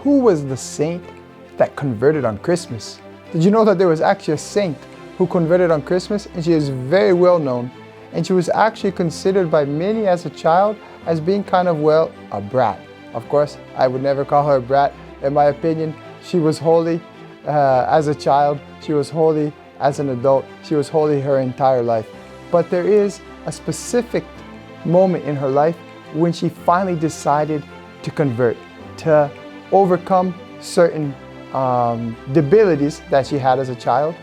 who was the saint that converted on Christmas? Did you know that there was actually a saint who converted on Christmas? And she is very well known. And she was actually considered by many as a child as being kind of, well, a brat. Of course, I would never call her a brat. In my opinion, she was holy as a child. She was holy as an adult. She was holy her entire life. But there is a specific moment in her life when she finally decided to convert, to overcome certain debilities that she had as a child.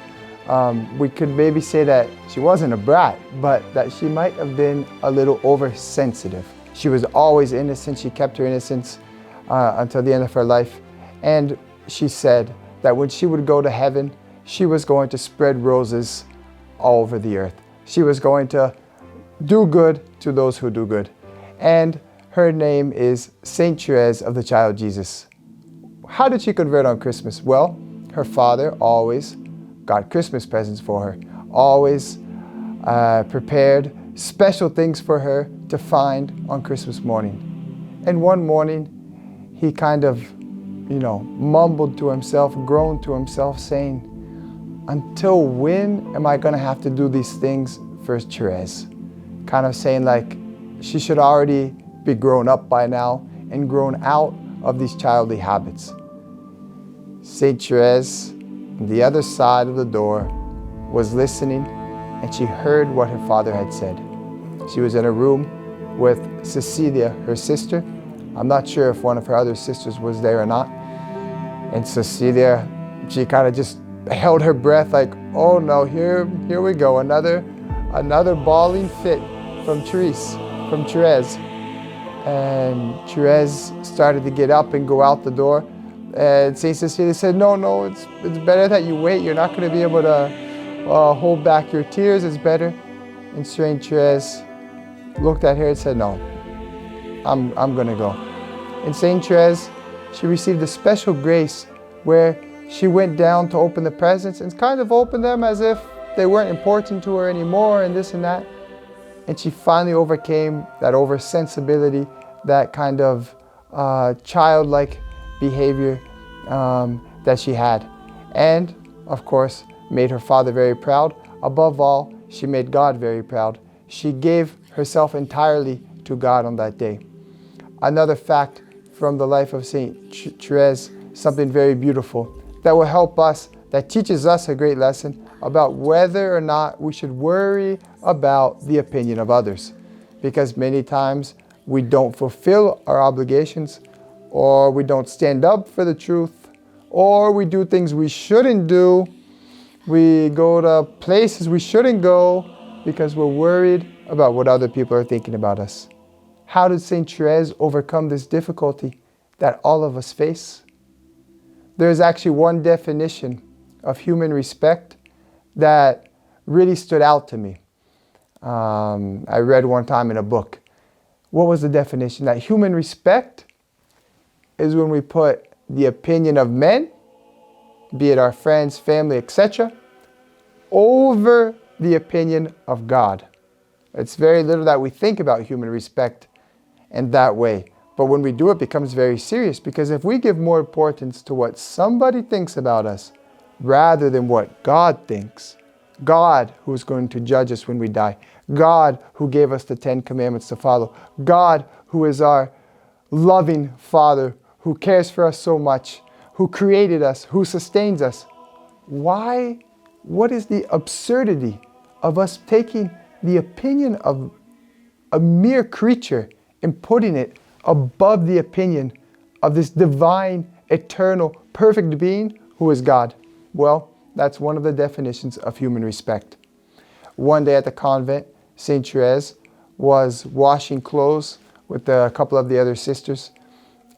We could maybe say that she wasn't a brat, but that she might have been a little oversensitive. She was always innocent. She kept her innocence until the end of her life. And she said that when she would go to heaven, she was going to spread roses all over the earth. She was going to do good to those who do good. And her name is Saint Thérèse of the Child Jesus. How did she convert on Christmas? Well, her father always got Christmas presents for her, always prepared special things for her to find on Christmas morning. And one morning, he kind of, mumbled to himself, groaned to himself, saying, "Until when am I going to have to do these things for Thérèse?" Kind of saying like she should already be grown up by now and grown out of these childly habits. Saint Thérèse, on the other side of the door, was listening, and she heard what her father had said. She was in a room with Cecilia, her sister. I'm not sure if one of her other sisters was there or not. And Cecilia, she kind of just held her breath like, oh no, here we go, another bawling fit from Thérèse. And Thérèse started to get up and go out the door. And Saint Cecilia said, no, it's better that you wait. You're not going to be able to hold back your tears. It's better. And Saint Thérèse looked at her and said, no, I'm going to go. And Saint Thérèse, she received a special grace where she went down to open the presents and kind of opened them as if they weren't important to her anymore and this and that. And she finally overcame that oversensibility, that kind of childlike behavior that she had. And, of course, made her father very proud. Above all, she made God very proud. She gave herself entirely to God on that day. Another fact from the life of Saint Thérèse, something very beautiful that will help us, that teaches us a great lesson about whether or not we should worry about the opinion of others. Because many times we don't fulfill our obligations, or we don't stand up for the truth, or we do things we shouldn't do. We go to places we shouldn't go because we're worried about what other people are thinking about us. How did Saint Thérèse overcome this difficulty that all of us face? There's actually one definition of human respect that really stood out to me. I read one time in a book. What was the definition? That human respect is when we put the opinion of men, be it our friends, family, etc., over the opinion of God. It's very little that we think about human respect in that way. But when we do, it becomes very serious, because if we give more importance to what somebody thinks about us rather than what God thinks, God who is going to judge us when we die, God who gave us the 10 commandments to follow, God who is our loving Father, who cares for us so much, who created us, who sustains us. Why? What is the absurdity of us taking the opinion of a mere creature and putting it above the opinion of this divine, eternal, perfect being who is God? Well, that's one of the definitions of human respect. One day at the convent, Saint Thérèse was washing clothes with a couple of the other sisters,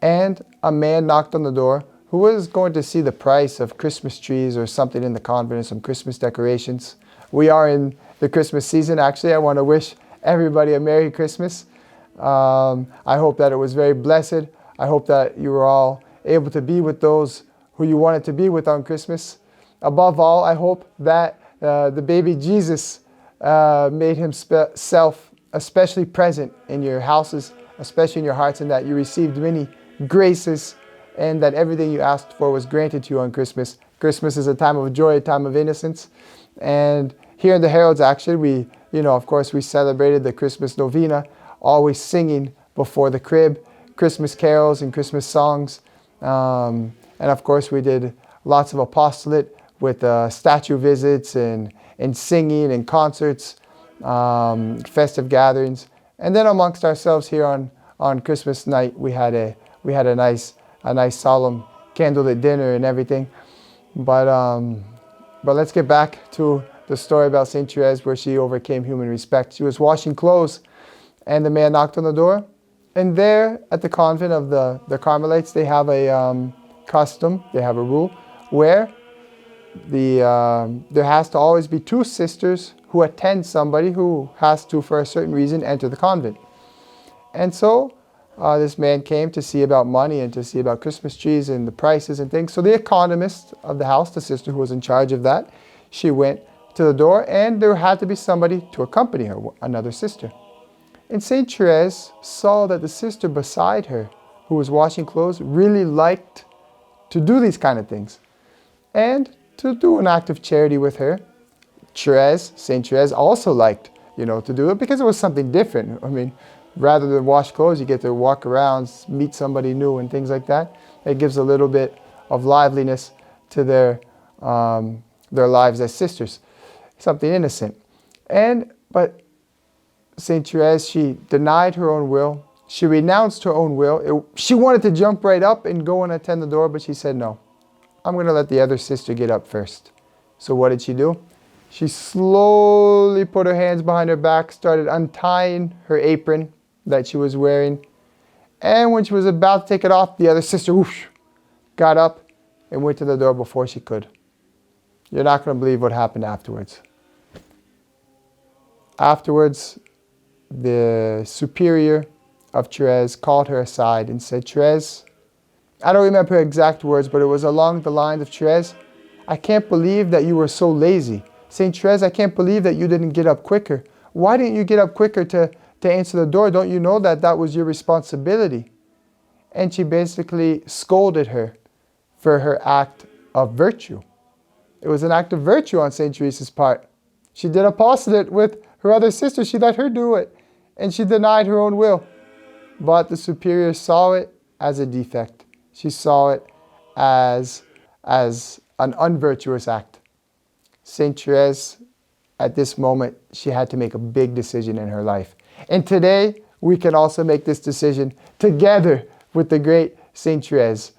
and a man knocked on the door who was going to see the price of Christmas trees or something in the convent, some Christmas decorations. We are in the Christmas season. Actually, I want to wish everybody a Merry Christmas. I hope that it was very blessed. I hope that you were all able to be with those who you wanted to be with on Christmas. Above all, I hope that the baby Jesus made himself especially present in your houses, especially in your hearts, and that you received many graces and that everything you asked for was granted to you on Christmas. Christmas is a time of joy, a time of innocence. And here in the Heralds, actually, we, of course, we celebrated the Christmas novena, always singing before the crib, Christmas carols and Christmas songs. And of course, we did lots of apostolate with statue visits and singing and concerts, festive gatherings. And then amongst ourselves here on Christmas night, we had a nice solemn candlelit dinner and everything. But let's get back to the story about Saint Thérèse, where she overcame human respect. She was washing clothes, and the man knocked on the door. And there, at the convent of the Carmelites, they have a custom, they have a rule, where there has to always be two sisters who attend somebody who has to, for a certain reason, enter the convent. And so this man came to see about money and to see about Christmas trees and the prices and things. So the economist of the house, the sister who was in charge of that, she went to the door, and there had to be somebody to accompany her, another sister. And Saint Thérèse saw that the sister beside her, who was washing clothes, really liked to do these kind of things. And to do an act of charity with her, Saint Thérèse also liked, to do it, because it was something different. I mean, rather than wash clothes, you get to walk around, meet somebody new and things like that. It gives a little bit of liveliness to their lives as sisters. Something innocent. But Saint Thérèse, she denied her own will. She renounced her own will. She wanted to jump right up and go and attend the door, but she said, no, I'm going to let the other sister get up first. So what did she do? She slowly put her hands behind her back, started untying her apron that she was wearing. And when she was about to take it off, the other sister whoosh, got up and went to the door before she could. You're not going to believe what happened afterwards. Afterwards, the superior of Thérèse called her aside and said, Thérèse, I don't remember her exact words, but it was along the lines of, Thérèse, I can't believe that you were so lazy. Saint Thérèse, I can't believe that you didn't get up quicker. Why didn't you get up quicker to answer the door? Don't you know that that was your responsibility? And she basically scolded her for her act of virtue. It was an act of virtue on Saint Therese's part. She did apostolate with her other sister. She let her do it, and she denied her own will. But the superior saw it as a defect. She saw it as an unvirtuous act. Saint Thérèse, at this moment, she had to make a big decision in her life. And today, we can also make this decision together with the great Saint Thérèse.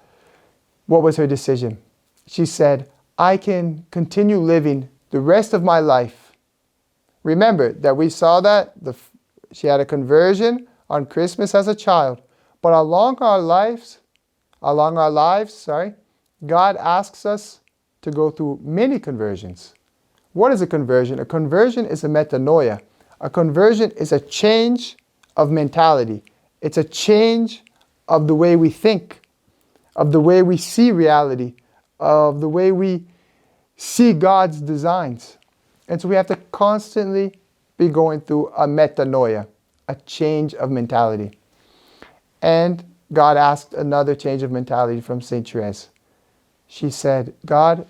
What was her decision? She said, I can continue living the rest of my life. Remember that we saw that she had a conversion on Christmas as a child. But along our lives, God asks us to go through many conversions. What is a conversion? A conversion is a metanoia. A conversion is a change of mentality. It's a change of the way we think, of the way we see reality, of the way we see God's designs. And so we have to constantly be going through a metanoia, a change of mentality. And God asked another change of mentality from Saint Thérèse. She said, God,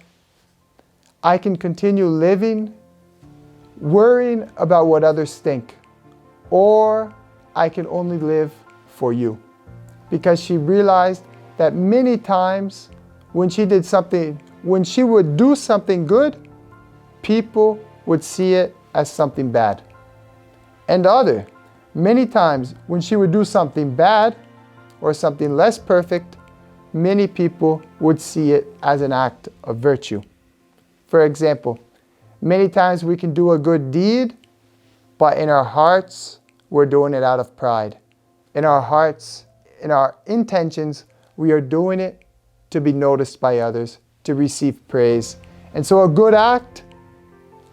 I can continue living worrying about what others think, or I can only live for you. Because she realized that many times when she would do something good, people would see it as something bad. And many times when she would do something bad or something less perfect, many people would see it as an act of virtue. For example, many times we can do a good deed, but in our hearts, we're doing it out of pride. In our hearts, in our intentions, we are doing it to be noticed by others, to receive praise. And so a good act,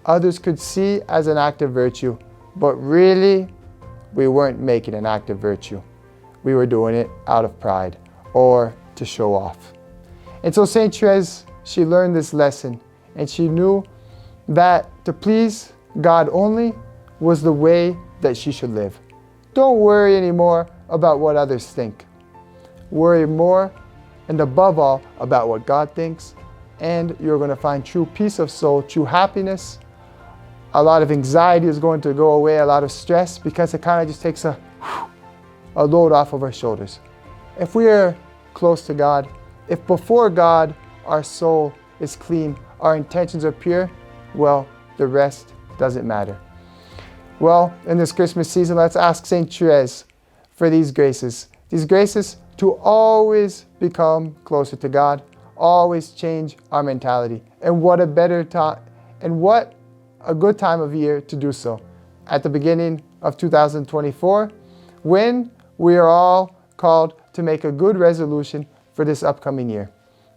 others could see as an act of virtue, but really, we weren't making an act of virtue. We were doing it out of pride or to show off. And so Saint Thérèse, she learned this lesson, and she knew that to please God only was the way that she should live. Don't worry anymore about what others think. Worry more and above all, about what God thinks. And you're going to find true peace of soul, true happiness. A lot of anxiety is going to go away, a lot of stress, because it kind of just takes a load off of our shoulders. If we are close to God, if before God our soul is clean, our intentions are pure, well, the rest doesn't matter. Well, in this Christmas season, let's ask Saint Thérèse for these graces to always become closer to God, always change our mentality. And what a better time, and what a good time of year to do so. At the beginning of 2024, when we are all called to make a good resolution for this upcoming year.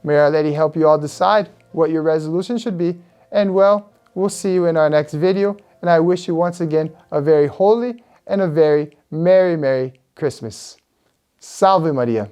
May Our Lady help you all decide what your resolution should be. And well, we'll see you in our next video. And I wish you once again a very holy and a very merry, merry Christmas. Salve Maria.